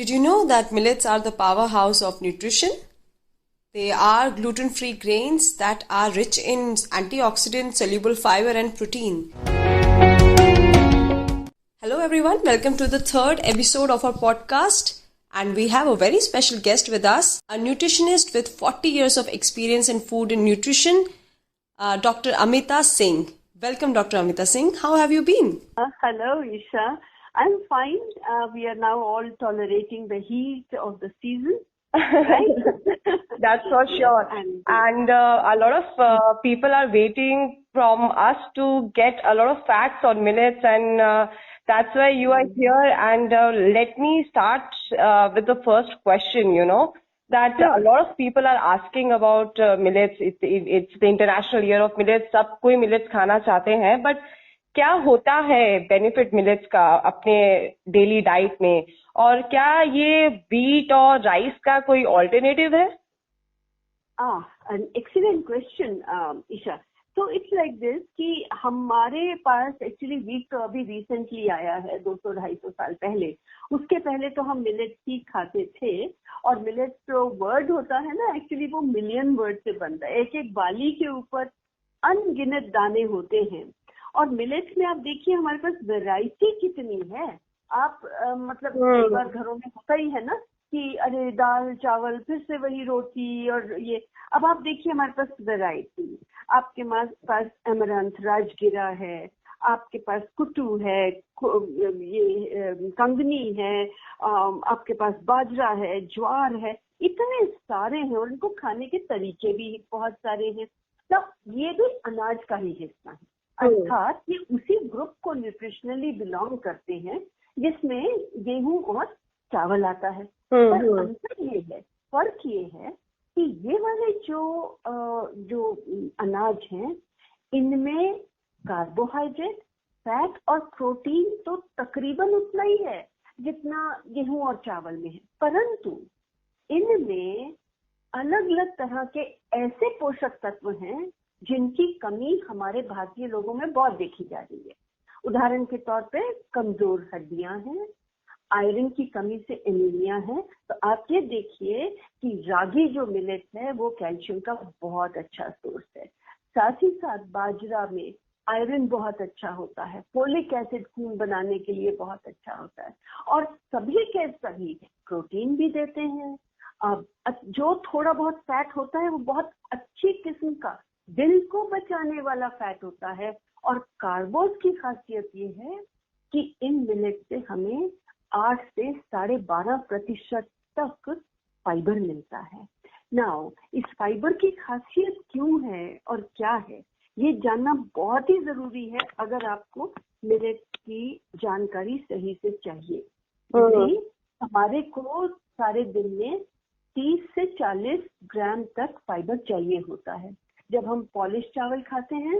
Did you know that millets are the powerhouse of nutrition? They are gluten-free grains that are rich in antioxidants, soluble fiber, and protein. Hello everyone, welcome to the third episode of our podcast. And we have a very special guest with us, a nutritionist with 40 years of experience in food and nutrition, Dr. Amita Singh. Welcome, Dr. Amita Singh. How have you been? Hello, Isha. I'm fine. We are now all tolerating the heat of the season. Right? That's for sure. And a lot of people are waiting from us to get a lot of facts on millets, and that's why you are here. And let me start with the first question, that a lot of people are asking about millets. It's the International Year of Millets. सब कोई millets खाना चाहते हैं, but क्या होता है benefit millets का अपने डेली डाइट में, और क्या ये बीट और राइस का कोई ऑल्टरनेटिव है? An excellent question, Isha. So it's like this कि हमारे पास एक्चुअली वीट तो अभी रिसेंटली आया है 200-250 साल पहले. उसके पहले तो हम मिलेट्स ही खाते थे, और मिलेट्स जो वर्ड होता है ना, एक्चुअली वो मिलियन वर्ड से बनता है. एक एक बाली के ऊपर अनगिनत दाने होते हैं. और मिलेट्स में आप देखिए हमारे पास वैरायटी कितनी है. आप मतलब कई बार घरों में होता ही है ना कि अरे दाल चावल फिर से वही रोटी और ये. अब आप देखिए हमारे पास वैरायटी. आपके पास अमरंथ राजगिरा है, आपके पास कुटू है, ये कंगनी है, आपके पास बाजरा है, ज्वार है. इतने सारे हैं और इनको खाने के तरीके भी बहुत सारे हैं. तो ये भी अनाज का ही हिस्सा है, अर्थात ये उसी ग्रुप को न्यूट्रिशनली बिलोंग करते हैं जिसमें गेहूं और चावल आता है. पर अंतर ये है, फर्क ये है कि ये वाले जो अनाज हैं इनमें कार्बोहाइड्रेट, फैट और प्रोटीन तो तकरीबन उतना ही है जितना गेहूं और चावल में है, परंतु इनमें अलग अलग तरह के ऐसे पोषक तत्व हैं जिनकी कमी हमारे भारतीय लोगों में बहुत देखी जा रही है. उदाहरण के तौर पे कमजोर हड्डियां हैं, आयरन की कमी से एनीमिया है. तो आप ये देखिए कि रागी जो मिलेट है वो कैल्शियम का बहुत अच्छा सोर्स है. साथ ही साथ बाजरा में आयरन बहुत अच्छा होता है, फोलिक एसिड खून बनाने के लिए बहुत अच्छा होता है, और सभी के सभी प्रोटीन भी देते हैं. अब जो थोड़ा बहुत फैट होता है वो बहुत अच्छी किस्म का दिल को बचाने वाला फैट होता है. और कार्बोज की खासियत ये है कि इन मिलेट से हमें 8 से 12.5% तक फाइबर मिलता है. नाउ इस फाइबर की खासियत क्यों है और क्या है ये जानना बहुत ही जरूरी है अगर आपको मिलेट की जानकारी सही से चाहिए. हमारे को सारे दिन में 30 से 40 ग्राम तक फाइबर चाहिए होता है. जब हम पॉलिश चावल खाते हैं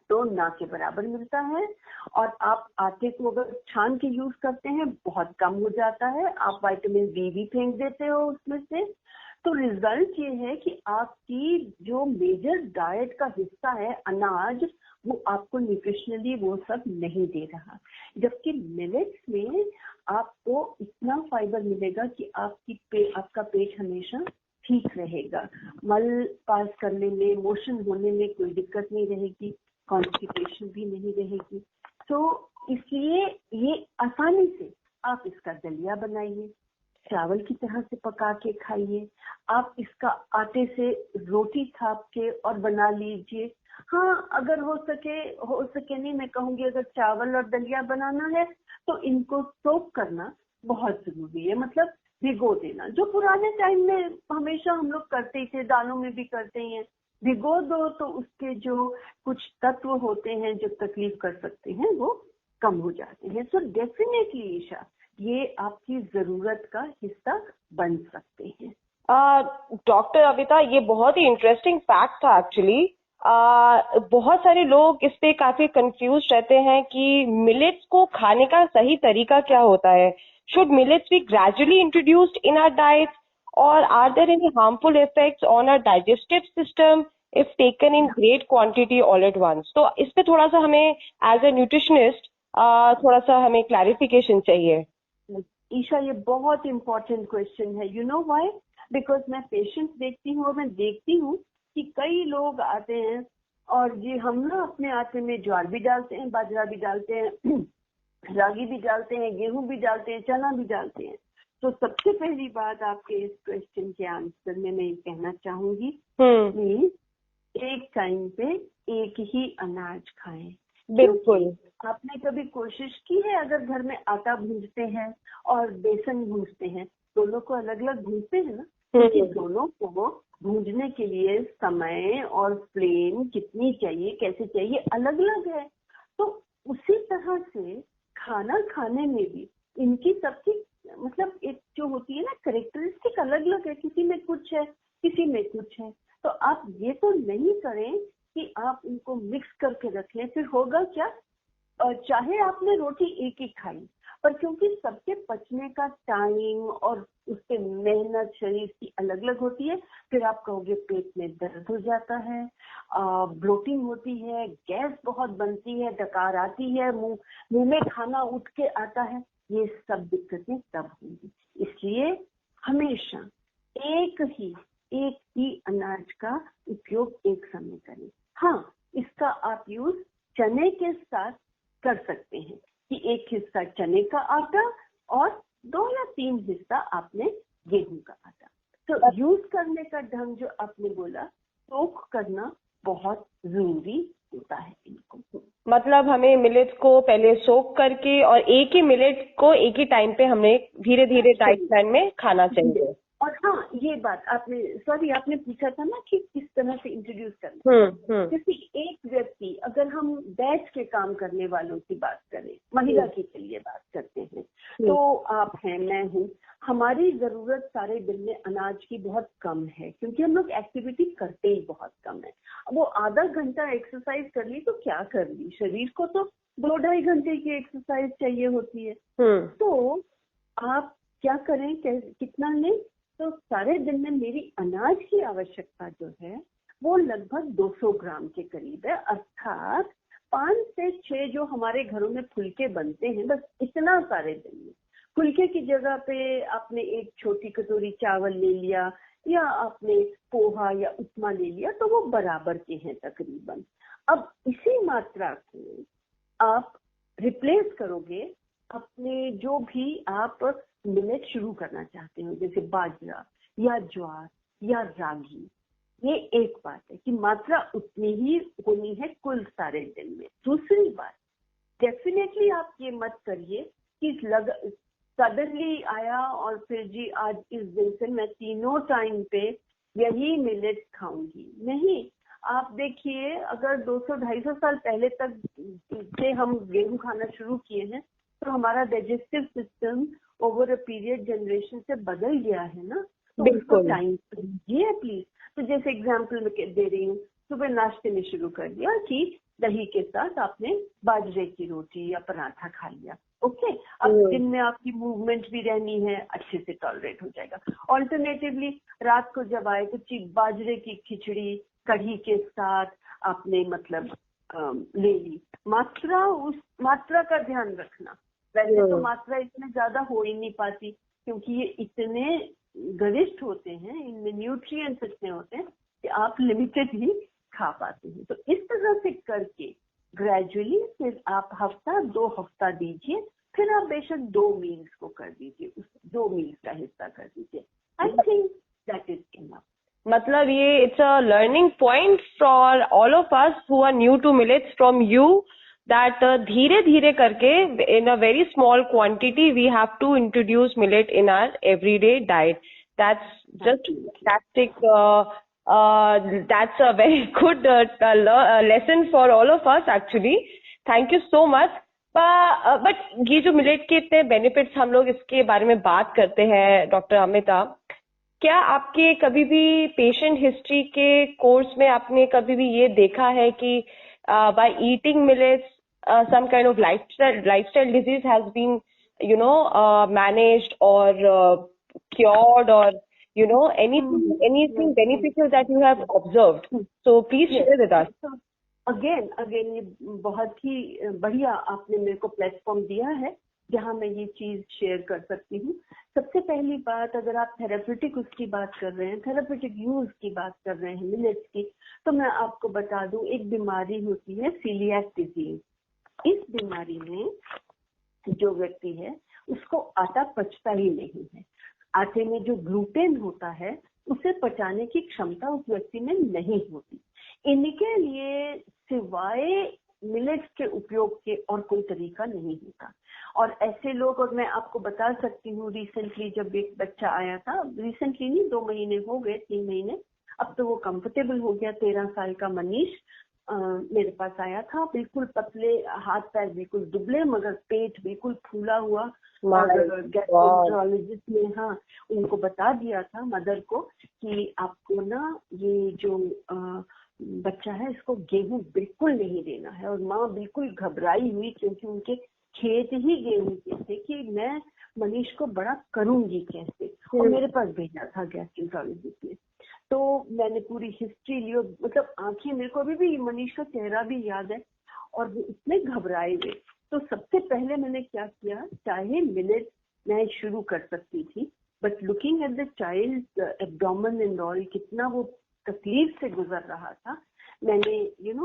तो ना के बराबर मिलता है, और आप आटे को अगर छान के यूज करते हैं बहुत कम हो जाता है. आप विटामिन बी भी फेंक देते हो उसमें से. तो रिजल्ट ये है कि आपकी जो मेजर डाइट का हिस्सा है अनाज, वो आपको न्यूट्रिशनली वो सब नहीं दे रहा. जबकि मिलेट्स में आपको इतना फाइबर मिलेगा कि आपका पेट हमेशा ठीक रहेगा, मल पास करने में, मोशन होने में कोई दिक्कत नहीं रहेगी, कॉन्स्टिपेशन भी नहीं रहेगी. तो इसलिए ये आसानी से आप इसका दलिया बनाइए, चावल की तरह से पका के खाइए. आप इसका आटे से रोटी थाप के और बना लीजिए. हाँ, अगर हो सके नहीं, मैं कहूँगी अगर चावल और दलिया बनाना है तो इनको सोक करना बहुत जरूरी है, मतलब भिगो देना. जो पुराने टाइम में हमेशा हम लोग करते ही थे, दालों में भी करते हैं. भिगो दो तो उसके जो कुछ तत्व होते हैं जो तकलीफ कर सकते हैं वो कम हो जाते हैं. सो डेफिनेटली ईशा, ये आपकी जरूरत का हिस्सा बन सकते हैं. डॉक्टर अविता, ये बहुत ही इंटरेस्टिंग फैक्ट था एक्चुअली. बहुत सारे लोग इस पे काफी कंफ्यूज रहते हैं कि मिलेट्स को खाने का सही तरीका क्या होता है. Should millets be gradually introduced in our diets, or are there any harmful effects on our digestive system if taken in great quantity all at once? तो इस पे थोड़ा सा हमें as a nutritionist थोड़ा सा हमें clarification चाहिए. ईशा, ये बहुत इम्पोर्टेंट क्वेश्चन है. You know why? बिकॉज मैं पेशेंट्स देखती हूँ और मैं देखती हूँ कि कई लोग आते हैं और जी हम ना अपने आटे में ज्वार भी डालते हैं, बाजरा भी डालते हैं, रागी भी डालते हैं, गेहूं भी डालते हैं, चना भी डालते हैं. तो सबसे पहली बात आपके इस क्वेश्चन के आंसर में मैं ये कहना चाहूंगी कि एक टाइम पे एक ही अनाज खाएं. बिल्कुल. आपने कभी कोशिश की है, अगर घर में आटा भूनते हैं और बेसन भूनते हैं, दोनों को अलग अलग भूनते हैं ना, क्योंकि दोनों को भूनने के लिए समय और फ्लेम कितनी चाहिए, कैसे चाहिए, अलग अलग है. तो उसी तरह से खाना खाने में भी इनकी सबकी मतलब एक जो होती है ना कैरेक्टरिस्टिक अलग अलग है. किसी में कुछ है, किसी में कुछ है. तो आप ये तो नहीं करें कि आप उनको मिक्स करके रख लें. फिर होगा क्या, चाहे आपने रोटी एक ही खाई, पर क्योंकि सबके पचने का टाइम और उस पे मेहनत शरीर की अलग अलग होती है, फिर आप कहोगे पेट में दर्द हो जाता है, ब्लोटिंग होती है, गैस बहुत बनती है, डकार आती है, मुंह में खाना उठ के आता है. ये सब दिक्कतें तब होंगी. इसलिए हमेशा एक ही अनाज का उपयोग एक समय करें. हाँ, इसका आप यूज चने के साथ कर सकते हैं कि एक हिस्सा चने का आटा और 2 या 3 हिस्सा आपने गेहूं का आटा. तो यूज करने का ढंग जो आपने बोला, सोख करना बहुत जरूरी होता है इनको. मतलब हमें मिलेट्स को पहले सोक करके और एक ही मिलेट को एक ही टाइम पे हमें धीरे धीरे डाइट प्लान में खाना चाहिए. और हाँ, ये बात आपने पूछा था ना कि किस तरह से इंट्रोड्यूस करना. जैसे एक व्यक्ति, अगर हम बैच के काम करने वालों की बात करें, महिला के लिए बात करते हैं, तो आप हैं, मैं हूँ, हमारी जरूरत सारे दिन में अनाज की बहुत कम है, क्योंकि हम लोग एक्टिविटी करते ही बहुत कम है. वो आधा घंटा एक्सरसाइज कर ली तो क्या कर ली, शरीर को तो 2-2.5 घंटे की एक्सरसाइज चाहिए होती है. तो आप क्या करें, कितना लें, तो सारे दिन में मेरी अनाज की आवश्यकता जो है वो लगभग 200 ग्राम के करीब है. अर्थात 5 से 6 जो हमारे घरों में फुलके बनते हैं, बस इतना सारे दिन में. फुलके की जगह पे आपने एक छोटी कटोरी चावल ले लिया या आपने पोहा या उपमा ले लिया, तो वो बराबर के हैं तकरीबन. अब इसी मात्रा को आप रिप्लेस करोगे अपने जो भी आप मिलेट शुरू करना चाहते हो, जैसे बाजरा या ज्वार या रागी. ये एक बात है कि मात्रा उतनी ही होनी है कुल सारे दिन में. दूसरी बात, डेफिनेटली आप ये मत करिए कि सडनली आया और फिर जी आज इस दिन से मैं तीनों टाइम पे यही मिलेट खाऊंगी. नहीं, आप देखिए, अगर 200-250 साल पहले तक से हम गेहूं खाना शुरू किए हैं, तो हमारा digestive system over a period generation से बदल गया है ना. तो उसको टाइम दीजिए प्लीज. तो जैसे एग्जांपल में दे रही हूँ, सुबह नाश्ते में शुरू कर दिया कि दही के साथ आपने बाजरे की रोटी या पराठा खा लिया. ओके, अब दिन में आपकी मूवमेंट भी रहनी है, अच्छे से टॉलरेट हो जाएगा. ऑल्टरनेटिवली रात को जब आए तो बाजरे की खिचड़ी कढ़ी के साथ आपने मतलब ले ली. उस मात्रा का ध्यान रखना. वैसे तो मात्रा इसमें ज्यादा हो ही नहीं पाती, क्योंकि ये इतने गरिष्ठ होते हैं, इनमें न्यूट्रिएंट्स इतने होते हैं कि आप लिमिटेड ही खा पाते हैं. तो इस तरह से करके ग्रेजुअली फिर आप हफ्ता 2 हफ्ता दीजिए, फिर आप बेशक 2 मील्स को कर दीजिए, उस 2 मील्स का हिस्सा कर दीजिए. I think that is enough. मतलब ये it's a learning point for all of us who are new to millets from you, that धीरे धीरे करके in a very small quantity we have to introduce millet in our everyday diet. That's just fantastic. That's a very good lesson for all of us actually. Thank you so much. But ये जो millet के इतने benefits हम लोग इसके बारे में बात करते हैं डॉक्टर अमिता, क्या आपके कभी भी पेशेंट हिस्ट्री के कोर्स में आपने कभी भी ये देखा है कि by eating millets some kind of lifestyle disease has been managed or cured, or anything beneficial that you have observed? So please share with us. Again ये बहुत ही बढ़िया आपने मेरे को प्लेटफॉर्म दिया है जहाँ मैं ये चीज शेयर कर सकती हूँ। सबसे पहली बात, अगर आप थेरेपेटिक उसकी बात कर रहे हैं, थेरेपेटिक यूज की बात कर रहे हैं मिलेट्स की, तो मैं आपको बता दूं एक बीमारी होती है सीलियाक डिजीज। इस बीमारी में जो व्यक्ति है उसको आटा पचता ही नहीं है। आटे में जो ग्लूटेन होता है उसे पचाने की क्षमता उस व्यक्ति में नहीं होती। इनके लिए सिवाय मिलेट्स के उपयोग के और कोई तरीका नहीं होता। और ऐसे लोग, और मैं आपको बता सकती हूँ, रिसेंटली जब एक बच्चा आया था, रिसेंटली नहीं 2 महीने हो गए, 3 महीने, अब तो वो कंफर्टेबल हो गया, 13 साल का मनीष मेरे पास आया था, बिल्कुल पतले, हाथ पैर बिल्कुल दुबले, मगर पेट बिल्कुल फूला हुआ। और गैस्ट्रोएंटरोलॉजिस्ट ने उनको बता दिया था, मदर को, कि आपको ना ये जो बच्चा है इसको गेहूं बिल्कुल नहीं देना है। और माँ बिल्कुल घबराई हुई, क्योंकि उनके खेत ही गेहूं के थे, कि मैं मनीष को बड़ा करूंगी कैसे। और मेरे पास भेजा था गैस्ट्रोएंटरोलॉजिस्ट ने। तो मैंने पूरी हिस्ट्री ली, मतलब आंखें, मेरे को अभी भी मनीष का चेहरा भी याद है, और वो इतने घबराए हुए। तो सबसे पहले मैंने क्या किया, चाहे मिलेट मैं शुरू कर सकती थी, but looking at the child abdomen and all, कितना वो तकलीफ से गुजर रहा था, मैंने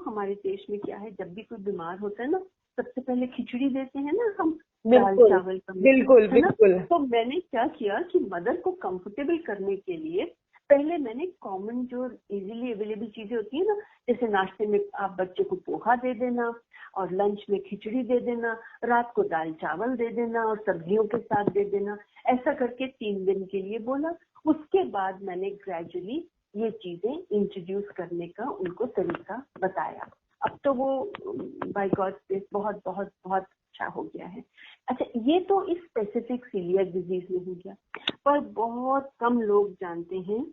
हमारे देश में क्या है, जब भी कोई बीमार होता है ना, सबसे पहले खिचड़ी देते हैं ना हम, दाल चावल का, बिल्कुल बिल्कुल। तो मैंने क्या किया कि मदर को कंफर्टेबल करने के लिए पहले मैंने कॉमन जो इजीली अवेलेबल चीजें होती है ना, जैसे नाश्ते में आप बच्चे को पोहा दे देना, और लंच में खिचड़ी दे देना, रात को दाल चावल दे देना और सब्जियों के साथ दे देना, ऐसा करके 3 दिन के लिए बोला। उसके बाद मैंने ग्रेजुअली ये चीजें इंट्रोड्यूस करने का उनको तरीका बताया। अब तो वो बाय गॉड ग्रेस बहुत बहुत बहुत अच्छा हो गया है। अच्छा, ये तो इस स्पेसिफिक सीलियाक डिजीज में हो गया, पर बहुत कम लोग जानते हैं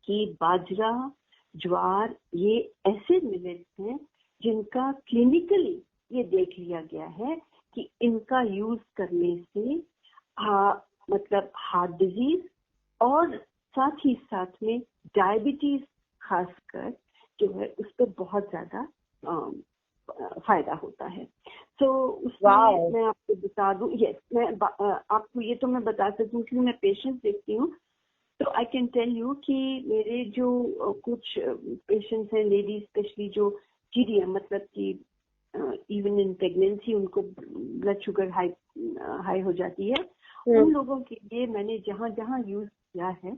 कि बाजरा, ज्वार, ये ऐसे मिलेट्स हैं जिनका क्लिनिकली ये देख लिया गया है कि इनका यूज करने से मतलब हार्ट डिजीज और साथ ही साथ में डायबिटीज खासकर जो है उस पर बहुत ज्यादा फायदा होता है। तो उसमें मैं आपको बता दूं, यस, मैं आपको ये तो मैं बता सकती हूँ, मैं पेशेंट्स देखती हूँ, तो आई कैन टेल यू कि मेरे जो कुछ पेशेंट्स हैं, लेडीज स्पेशली, जो GDM मतलब कि इवन इन प्रेगनेंसी उनको ब्लड शुगर हाई हो जाती है, उन लोगों के लिए मैंने जहाँ जहाँ यूज किया है,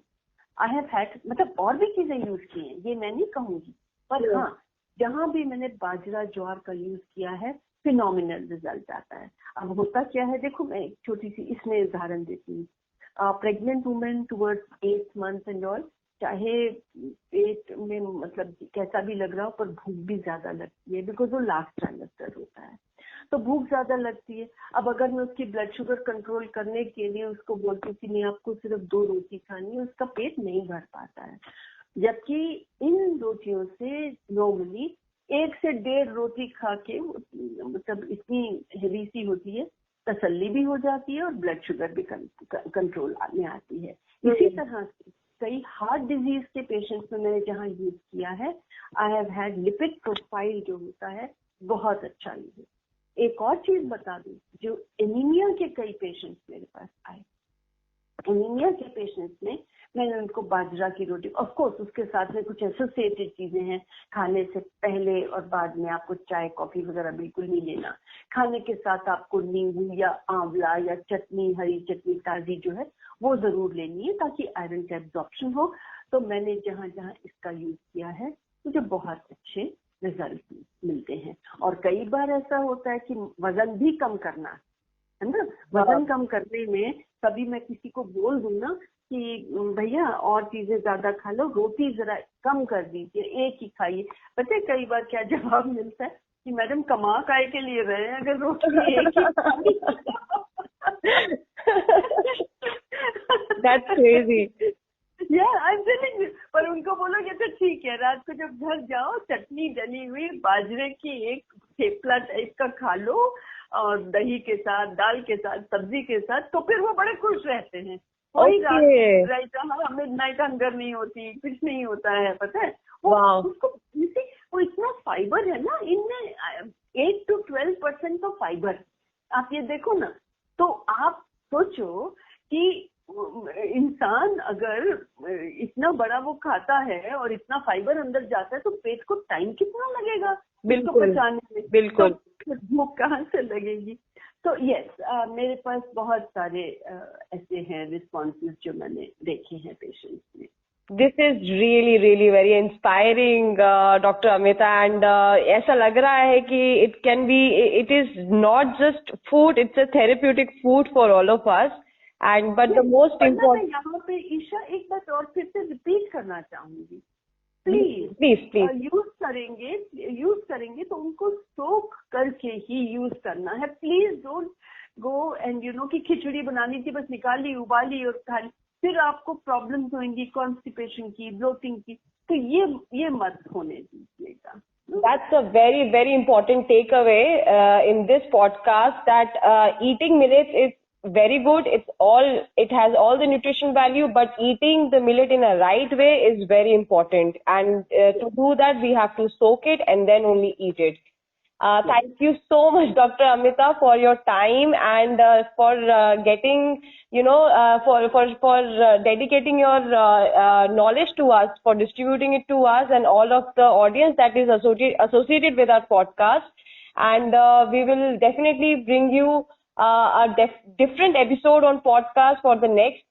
आई हैव हैड, मतलब और भी चीजें यूज की हैं, ये मैं नहीं कहूंगी, पर हाँ, जहाँ भी मैंने बाजरा ज्वार का यूज किया है, फिनोमिनल रिजल्ट आता है। अब होता क्या है, देखो मैं एक छोटी सी इसमें उदाहरण देती हूँ। Pregnant women towards 8 months and all, चाहे पेट में मतलब कैसा भी लग रहा हो, पर भूख भी ज्यादा लगती है, बिकॉज वो लास्ट ट्राइमेस्टर होता है, तो भूख ज्यादा लगती है। अब अगर मैं उसकी ब्लड शुगर कंट्रोल करने के लिए उसको बोलती हूँ कि नहीं आपको सिर्फ 2 रोटी खानी है, उसका पेट नहीं भर पाता है। जबकि इन रोटियों से नॉर्मली 1 से 1.5 रोटी खा के मतलब इतनी हेवी सी होती है, तसल्ली भी हो जाती है और ब्लड शुगर भी कंट्रोल में आती है। इसी तरह से कई हार्ट डिजीज के पेशेंट्स में मैंने जहाँ यूज किया है, I have had lipid profile जो होता है बहुत अच्छा है। एक और चीज बता दूं, जो एनीमिया के कई पेशेंट्स मेरे पास आए, एनीमिया के पेशेंट्स में मैंने उनको बाजरा की रोटी, ऑफ कोर्स उसके साथ में कुछ एसोसिएटेड चीजें हैं, खाने से पहले और बाद में आपको चाय कॉफी वगैरह बिल्कुल नहीं लेना, खाने के साथ आपको नींबू या आंवला या चटनी, हरी चटनी ताजी जो है वो जरूर लेनी है, ताकि आयरन का एब्जॉर्प्शन हो। तो मैंने जहाँ जहाँ इसका यूज किया है मुझे बहुत अच्छे रिजल्ट मिलते हैं। और कई बार ऐसा होता है कि वजन भी कम करना है ना, वजन कम करने में कभी मैं किसी को बोल दूं ना कि भैया और चीजें ज्यादा खा लो, रोटी जरा कम कर दीजिए, एक ही खाइए, पता है कई बार क्या जवाब मिलता है कि मैडम कमा काय के लिए रहे हैं अगर रोटी एक ही That's crazy. Yeah, I'm telling you. पर उनको बोलोगे तो ठीक है, रात को जब घर जाओ चटनी डली हुई बाजरे की एक थेपला टाइप का खा लो, और दही के साथ, दाल के साथ, सब्जी के साथ, तो फिर वो बड़े खुश रहते हैं। वही रात मिडनाइट हंगर नहीं होती, कुछ नहीं होता है, पता है उसको। वो इतना फाइबर है ना इनमें, 8 to 12% तो फाइबर। आप ये देखो ना, तो आप सोचो कि इंसान अगर इतना बड़ा वो खाता है और इतना फाइबर अंदर जाता है तो पेट को टाइम कितना लगेगा इसको पचाने में? बिल्कुल तो भूख कहाँ से लगेगी? तो यस, मेरे पास बहुत सारे ऐसे हैं रिस्पॉन्सेज जो मैंने देखे हैं पेशेंट्स में. This is really, really very inspiring, Dr. Amita, and ऐसा लग रहा है कि it is not just food, it's a therapeutic food for all of us. And but the most important. मैं यहाँ पे ईशा एक बात और फिर से रिपीट करना चाहूंगी. प्लीज यूज करेंगे तो उनको सोख करके ही यूज करना है. प्लीज डोंट गो एंड कि खिचड़ी बनानी थी बस निकाल ली, उबाली और खा ली, फिर आपको प्रॉब्लम्स होंगी कॉन्स्टिपेशन की, ब्लोटिंग की. तो ये मत होने दीजिएगा. That's a very, very important takeaway in this podcast, that eating millets is very good. It has all the nutrition value, but eating the millet in a right way is very important. And to do that, we have to soak it and then only eat it. Thank you so much, Dr. Amita, for your time and for getting, for dedicating your knowledge to us, for distributing it to us and all of the audience that is associated with our podcast. And we will definitely bring you a different episode on podcast for the next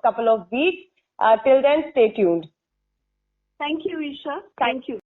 couple of weeks. Till then, stay tuned. Thank you, Isha. Thank you.